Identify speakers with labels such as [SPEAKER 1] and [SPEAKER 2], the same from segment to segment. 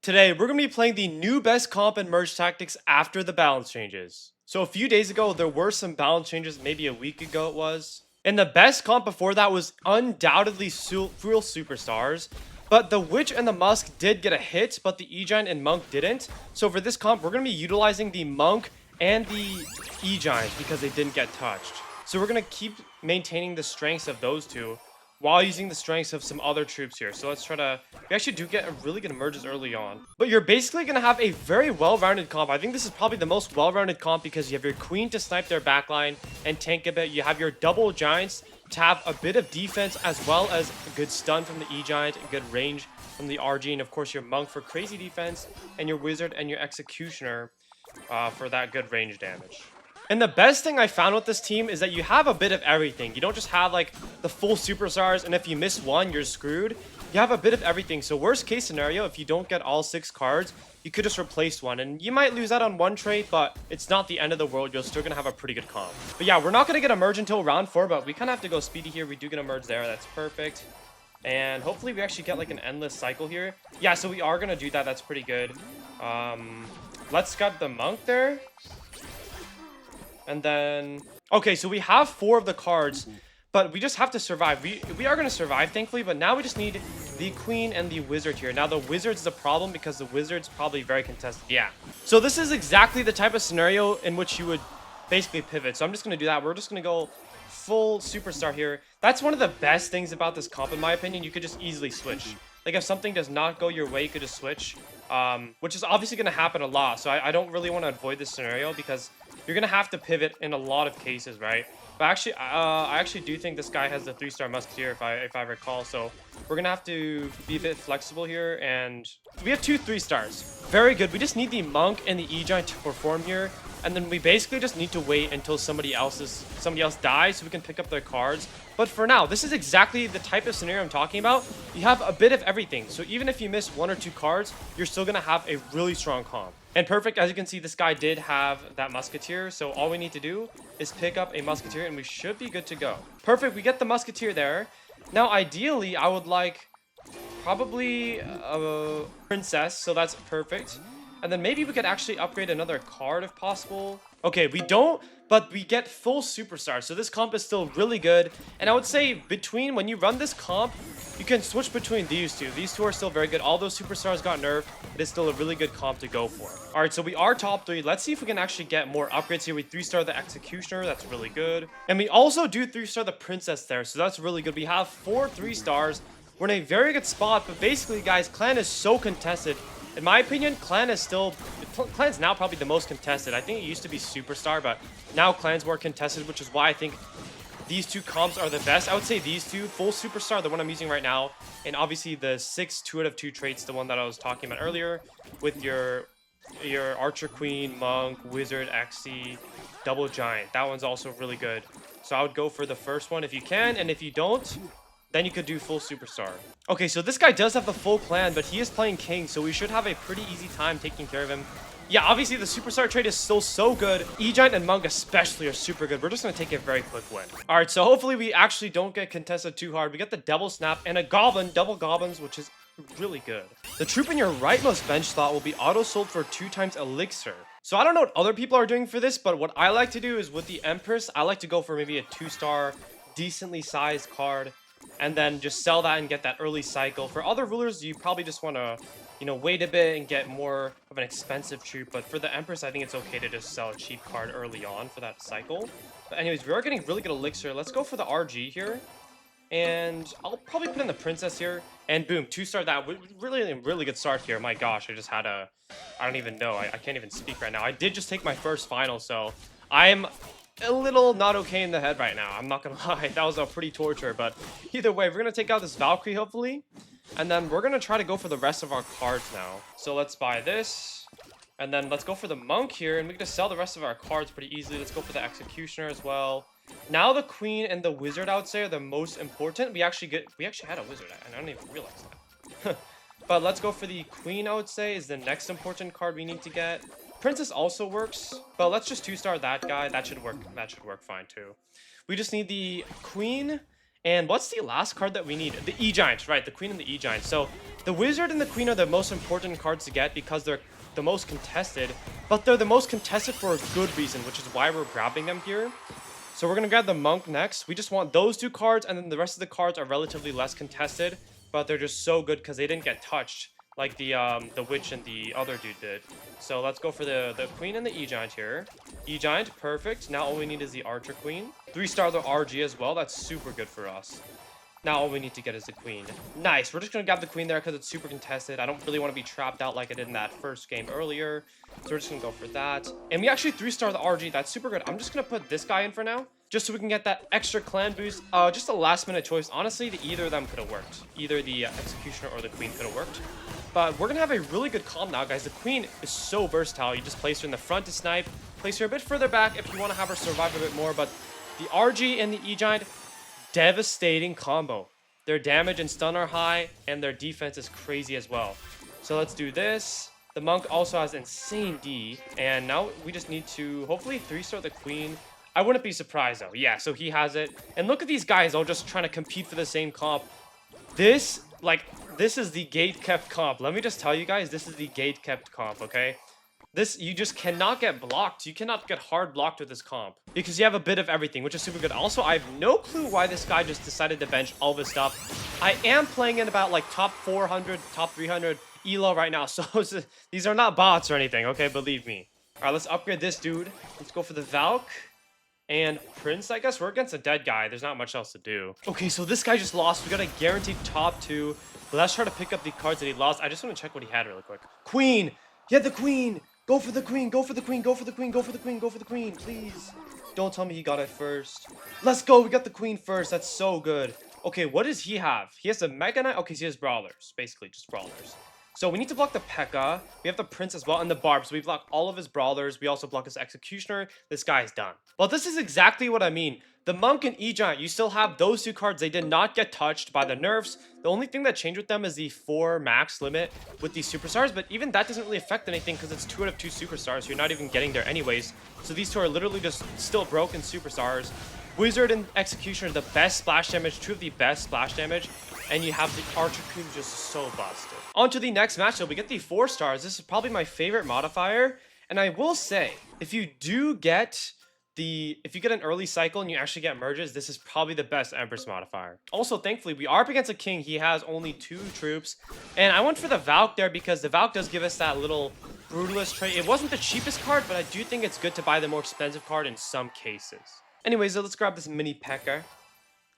[SPEAKER 1] Today, we're going to be playing the new best comp and merge tactics after the balance changes. So a few days ago, there were some balance changes, maybe a week ago it was. And the best comp before that was undoubtedly Fuel Superstars. But the Witch and the Musk did get a hit, but the E-Giant and Monk didn't. So for this comp, we're going to be utilizing the Monk and the E-Giant because they didn't get touched. So we're going to keep maintaining the strengths of those two while using the strengths of some other troops here. So let's try to... We actually do get a really good emerges early on. But you're basically going to have a very well-rounded comp. I think this is probably the most well-rounded comp because you have your Queen to snipe their backline and tank a bit. You have your double Giants to have a bit of defense as well as a good stun from the E-Giant, a good range from the RG, and of course your Monk for crazy defense, and your Wizard and your Executioner for that good range damage. And the best thing I found with this team is that you have a bit of everything. You don't just have like the full superstars, and if you miss one, you're screwed. You have a bit of everything. So worst case scenario, if you don't get all 6 cards, you could just replace one. And you might lose out on one trait, but it's not the end of the world. You're still going to have a pretty good comp. But yeah, we're not going to get a merge until round 4, but we kind of have to go speedy here. We do get a merge there. That's perfect. And hopefully we actually get like an endless cycle here. Yeah, so we are going to do that. That's pretty good. Let's get the Monk there. And then, okay, so we have 4 of the cards, but we just have to survive. We are going to survive, thankfully, but now we just need the Queen and the Wizard here. Now, the Wizard's the problem because the Wizard's probably very contested. Yeah. So this is exactly the type of scenario in which you would basically pivot. So I'm just going to do that. We're just going to go full Superstar here. That's one of the best things about this comp, in my opinion. You could just easily switch. Like, if something does not go your way, you could just switch, which is obviously going to happen a lot. So I don't really want to avoid this scenario because you're going to have to pivot in a lot of cases, right? But actually, I actually do think this guy has the 3-star Musketeer, if I recall. So we're going to have to be a bit flexible here. And we have 2 3-stars. Very good. We just need the Monk and the E-Giant to perform here. And then we basically just need to wait until somebody else dies so we can pick up their cards. But for now, this is exactly the type of scenario I'm talking about. You have a bit of everything. So even if you miss 1 or 2 cards, you're still going to have a really strong comp. And perfect, as you can see, this guy did have that Musketeer. So all we need to do is pick up a Musketeer and we should be good to go. Perfect, we get the Musketeer there. Now, ideally, I would like probably a Princess. So that's perfect. And then maybe we could actually upgrade another card if possible. Okay, we don't, but we get full superstars. So this comp is still really good. And I would say between, when you run this comp, you can switch between these two. These two are still very good. All those superstars got nerfed. It is still a really good comp to go for. All right, so we are top 3. Let's see if we can actually get more upgrades here. We 3-star the Executioner. That's really good. And we also do 3-star the Princess there. So that's really good. We have 4 3-stars. We're in a very good spot. But basically, guys, Clan is so contested. In my opinion, Clan's now probably the most contested. I think it used to be Superstar, but now Clan's more contested, which is why I think these 2 comps are the best. I would say these 2, full Superstar, the one I'm using right now, and obviously the 6 2 out of 2 traits, the one that I was talking about earlier, with your Archer Queen, Monk, Wizard, Xe, Double Giant. That one's also really good. So I would go for the first one if you can, and if you don't, then you could do full Superstar. Okay, so this guy does have the full clan, but he is playing King, so we should have a pretty easy time taking care of him. Yeah, obviously the Superstar trait is still so good. E-Giant and Monk especially are super good. We're just going to take a very quick win. All right, so hopefully we actually don't get contested too hard. We get the Devil Snap and a Goblin, double Goblins, which is really good. The troop in your rightmost bench slot will be auto-sold for 2 times Elixir. So I don't know what other people are doing for this, but what I like to do is with the Empress, I like to go for maybe a 2-star, decently sized card, and then just sell that and get that early cycle. For other rulers, you probably just want to, you know, wait a bit and get more of an expensive troop. But for the Empress, I think it's okay to just sell a cheap card early on for that cycle. But anyways, we are getting really good Elixir. Let's go for the RG here. And I'll probably put in the Princess here. And boom, 2-star that. Really good start here. My gosh, I just had a... I don't even know. I can't even speak right now. I did just take my first final, so I'm a little not okay in the head right now. I'm not gonna lie. That was a pretty torture, but either way, we're gonna take out this Valkyrie, hopefully. And then we're gonna try to go for the rest of our cards now. So let's buy this. And then let's go for the Monk here, and we can just sell the rest of our cards pretty easily. Let's go for the Executioner as well. Now the Queen and the Wizard, I would say, are the most important. We actually had a Wizard, and I don't even realize that. But let's go for the Queen, I would say, is the next important card we need to get. Princess also works, but let's just 2-star that guy. That should work. That should work fine too. We just need the Queen And what's the last card that we need? The E-Giant, right, the Queen and the E-Giant. So the Wizard and the Queen are the most important cards to get because they're the most contested, but they're the most contested for a good reason, which is why we're grabbing them here. So we're going to grab the Monk next. We just want those 2 cards, and then the rest of the cards are relatively less contested, but they're just so good because they didn't get touched like the Witch and the other dude did. So let's go for the Queen and the E-Giant here. E-Giant, perfect. Now all we need is the Archer Queen. 3-star the RG as well. That's super good for us. Now all we need to get is the Queen. Nice. We're just going to grab the Queen there because it's super contested. I don't really want to be trapped out like I did in that first game earlier. So we're just going to go for that. And we actually 3-star the RG. That's super good. I'm just going to put this guy in for now, just so we can get that extra clan boost. Just a last minute choice. Honestly, either of them could have worked. Either the Executioner or the Queen could have worked. But we're going to have a really good comp now, guys. The Queen is so versatile. You just place her in the front to snipe. Place her a bit further back if you want to have her survive a bit more. But the RG and the E-Giant, devastating combo. Their damage and stun are high, and their defense is crazy as well. So let's do this. The Monk also has insane D. And now we just need to hopefully 3-star the Queen. I wouldn't be surprised, though. Yeah, so he has it. And look at these guys all just trying to compete for the same comp. This is the gate-kept comp. Let me just tell you guys, this is the gate-kept comp, okay? You just cannot get blocked. You cannot get hard blocked with this comp because you have a bit of everything, which is super good. Also, I have no clue why this guy just decided to bench all this stuff. I am playing in about like top 400, top 300 elo right now, so these are not bots or anything, okay? Believe me. All right, let's upgrade this dude. Let's go for the Valk. And Prince, I guess. We're against a dead guy. There's not much else to do. Okay, so this guy just lost. We got a guaranteed top 2. Let's try to pick up the cards that he lost. I just want to check what he had really quick. Queen! He had the Queen! Go for the Queen! Go for the Queen! Go for the Queen! Go for the Queen! Go for the Queen! Please! Don't tell me he got it first. Let's go! We got the Queen first. That's so good. Okay, what does he have? He has a Mega Knight? Okay, so he has Brawlers. Basically, just Brawlers. So we need to block the P.E.K.K.A. We have the Prince as well and the Barb. So we block all of his Brawlers. We also block his Executioner. This guy is done. Well, this is exactly what I mean. The Monk and E-Giant, you still have those 2 cards. They did not get touched by the nerfs. The only thing that changed with them is the 4 max limit with these superstars. But even that doesn't really affect anything because it's 2 out of 2 superstars. So you're not even getting there anyways. So these 2 are literally just still broken superstars. Wizard and Executioner are the best splash damage. 2 of the best splash damage. And you have the Archer Queen just so busted. On to the next matchup. We get the 4 stars. This is probably my favorite modifier. And I will say, if you get an early cycle and you actually get merges, this is probably the best Empress modifier. Also, thankfully, we are up against a king. He has only 2 troops. And I went for the Valk there because the Valk does give us that little Brutalist trait. It wasn't the cheapest card, but I do think it's good to buy the more expensive card in some cases. Anyways, let's grab this mini P.E.K.K.A.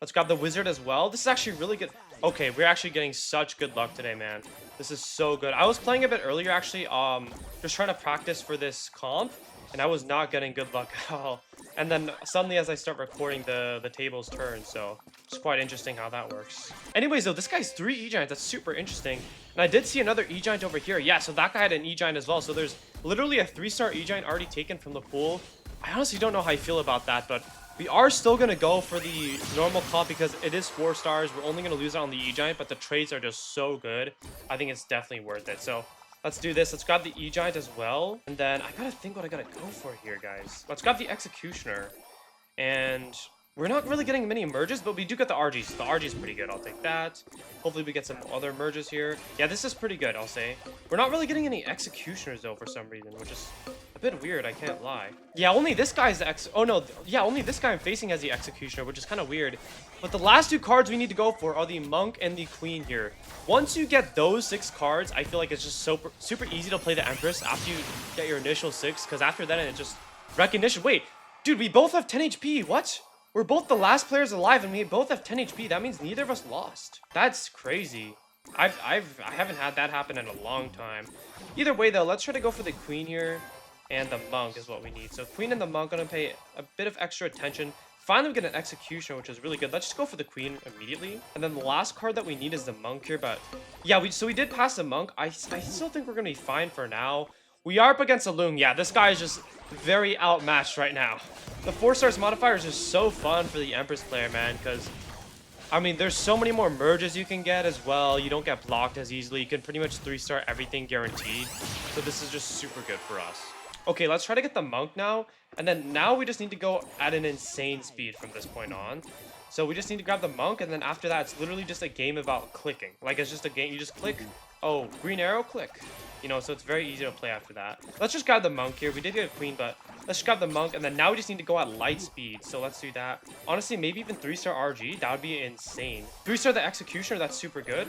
[SPEAKER 1] Let's grab the Wizard as well. This is actually really good. Okay, we're actually getting such good luck today, man. This is so good. I was playing a bit earlier, actually, just trying to practice for this comp, and I was not getting good luck at all. And then suddenly, as I start recording, the tables turn, so it's quite interesting how that works. Anyways, though, this guy's 3 E-Giants. That's super interesting. And I did see another E-Giant over here. Yeah, so that guy had an E-Giant as well. So there's literally a 3-star E-Giant already taken from the pool. I honestly don't know how I feel about that, but we are still going to go for the normal comp because it is 4 stars. We're only going to lose out on the E-Giant, but the trades are just so good. I think it's definitely worth it. So let's do this. Let's grab the E-Giant as well. And then I got to think what I got to go for here, guys. Let's grab the Executioner. And we're not really getting many merges, but we do get the RG. So the RG is pretty good. I'll take that. Hopefully we get some other merges here. Yeah, this is pretty good, I'll say. We're not really getting any Executioners, though, for some reason, which is a bit weird, I can't lie. Yeah, only this guy's the only this guy I'm facing has the Executioner, which is kind of weird. But the last 2 cards we need to go for are the Monk and the Queen here. Once you get those 6 cards, I feel like it's just super easy to play the Empress after you get your initial 6, because after that, it's just recognition. Wait, dude, we both have 10 HP. What? We're both the last players alive, and we both have 10 HP. That means neither of us lost. That's crazy. I haven't had that happen in a long time. Either way, though, let's try to go for the Queen here. And the Monk is what we need. So Queen and the Monk, gonna pay a bit of extra attention. Finally, we get an Executioner, which is really good. Let's just go for the Queen immediately. And then the last card that we need is the Monk here. But yeah, we did pass the Monk. I still think we're gonna be fine for now. We are up against a Loom. Yeah, this guy is just very outmatched right now. The 4 stars modifier is just so fun for the Empress player, man, because I mean, there's so many more merges you can get as well. You don't get blocked as easily. You can pretty much 3-star everything guaranteed. So this is just super good for us. Okay, let's try to get the monk now. And then now we just need to go at an insane speed from this point on. So we just need to grab the monk, and then after that, it's literally just a game about clicking. Like, it's just a game. You just click. Oh, green arrow, click. You know, so it's very easy to play after that. Let's just grab the monk here. We did get a queen, but let's just grab the monk, and then now we just need to go at light speed. So let's do that. Honestly, maybe even 3-star RG. That would be insane. 3-star the executioner. That's super good.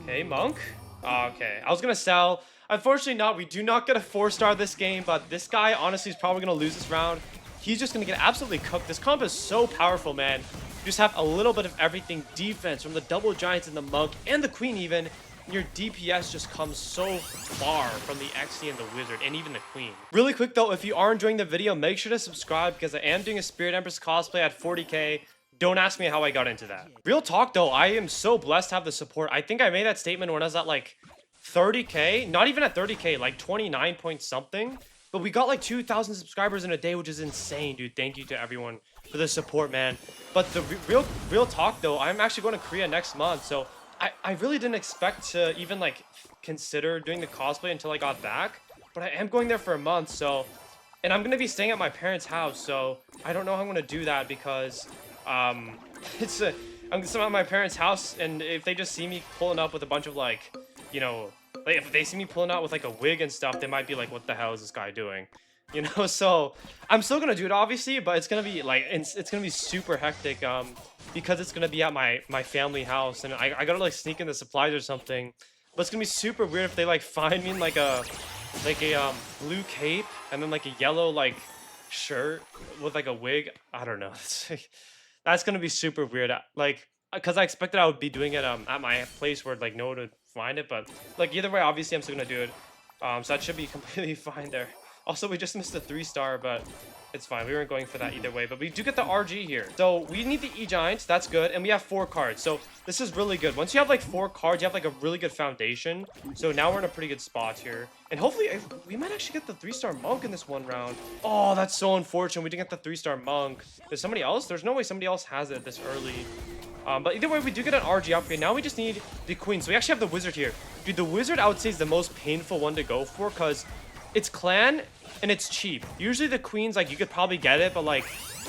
[SPEAKER 1] Okay, monk. Okay, I was gonna sell. Unfortunately not. We do not get a 4-star this game, but this guy honestly is probably gonna lose this round. He's just gonna get absolutely cooked. This comp is so powerful, man. You just have a little bit of everything. Defense from the double giants and the monk and the queen even. Your DPS just comes so far from the XC and the wizard and even the queen. Really quick though, if you are enjoying the video, make sure to subscribe because I am doing a Spirit Empress cosplay at 40k. Don't ask me how I got into that. Real talk though, I am so blessed to have the support. I think I made that statement when I was at like 30k, not even at 30k, like 29 point something. But we got like 2,000 subscribers in a day, which is insane, dude. Thank you to everyone for the support, man. But the real talk though, I'm actually going to Korea next month, so I really didn't expect to even like consider doing the cosplay until I got back. But I am going there for a month, so, and I'm gonna be staying at my parents' house, so I don't know how I'm gonna do that because I'm still at my parents' house, and if they just see me pulling up with a bunch of like, you know, like if they see me pulling out with like a wig and stuff, they might be like, what the hell is this guy doing? You know, so I'm still gonna do it obviously, but it's gonna be like it's gonna be super hectic because it's gonna be at my family house, and I gotta like sneak in the supplies or something. But it's gonna be super weird if they like find me in like a blue cape and then like a yellow like shirt with like a wig. I don't know. That's gonna be super weird. Like, because I expected I would be doing it at my place where like no one would find it, but like either way, obviously I'm still gonna do it. So that should be completely fine there. Also, we just missed a 3-star, but it's fine. We weren't going for that either way, but we do get the RG here. So we need the E-Giant. That's good. And we have 4 cards. So this is really good. Once you have like 4 cards, you have like a really good foundation. So now we're in a pretty good spot here. And hopefully we might actually get the 3-star monk in this one round. Oh, that's so unfortunate. We didn't get the 3-star monk. There's somebody else? There's no way somebody else has it this early. But either way, we do get an RG upgrade. Now we just need the queen. So we actually have the wizard here. Dude, the wizard, I would say, is the most painful one to go for because it's clan and it's cheap. Usually the queens, like, you could probably get it, but like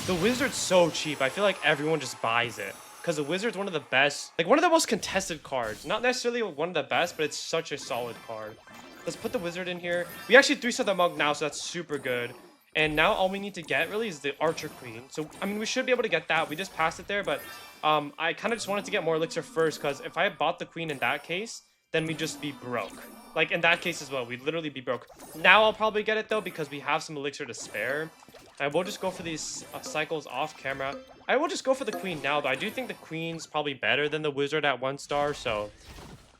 [SPEAKER 1] the wizard's so cheap. I feel like everyone just buys it because the wizard's one of the best, like one of the most contested cards. Not necessarily one of the best, but it's such a solid card. Let's put the wizard in here. We actually 3-star the monk now, so that's super good. And now all we need to get really is the archer queen. So I mean, we should be able to get that. We just passed it there, but I kind of just wanted to get more elixir first because if I had bought the queen in that case, then we'd just be broke. Like, in that case as well, we'd literally be broke. Now I'll probably get it, though, because we have some elixir to spare. I will just go for these cycles off camera. I will just go for the queen now, though. I do think the queen's probably better than the wizard at 1-star, so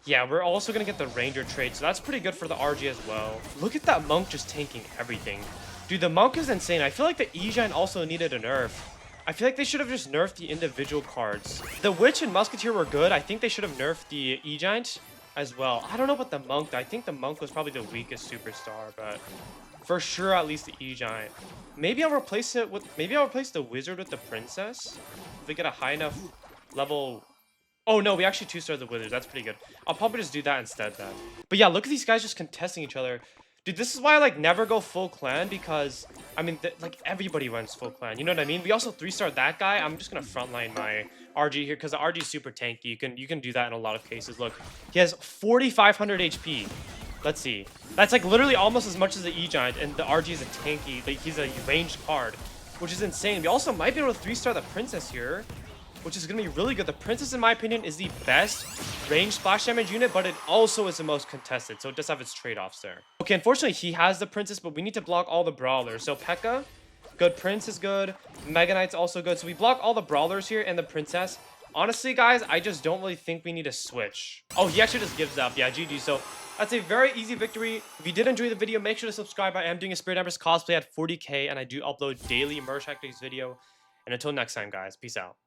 [SPEAKER 1] yeah, we're also going to get the ranger trait, so that's pretty good for the RG as well. Look at that monk just tanking everything. Dude, the monk is insane. I feel like the E-Giant also needed a nerf. I feel like they should have just nerfed the individual cards. The witch and musketeer were good. I think they should have nerfed the E-Giant as well. I don't know about the monk, though. I think the monk was probably the weakest superstar, but for sure at least the E-Giant. Maybe I'll replace it with, maybe I'll replace the wizard with the princess. If we get a high enough level. Oh no, we actually 2-star the wizard. That's pretty good. I'll probably just do that instead then. But yeah, look at these guys just contesting each other. Dude, this is why I like never go full clan because I mean like everybody runs full clan. You know what I mean? We also 3-star that guy. I'm just gonna frontline my RG here because the RG is super tanky. You can do that in a lot of cases. Look, he has 4,500 HP. Let's see. That's like literally almost as much as the E-Giant, and the RG is a tanky. Like he's a ranged card, which is insane. We also might be able to 3-star the princess here, which is going to be really good. The princess, in my opinion, is the best range splash damage unit, but it also is the most contested, so it does have its trade-offs there. Okay, unfortunately, he has the princess, but we need to block all the brawlers. So P.E.K.K.A, good. Prince is good. Mega Knight's also good. So we block all the brawlers here and the princess. Honestly, guys, I just don't really think we need to switch. Oh, he actually just gives up. Yeah, GG. So that's a very easy victory. If you did enjoy the video, make sure to subscribe. I am doing a Spirit Empress cosplay at 40k, and I do upload daily merch tactics video. And until next time, guys, peace out.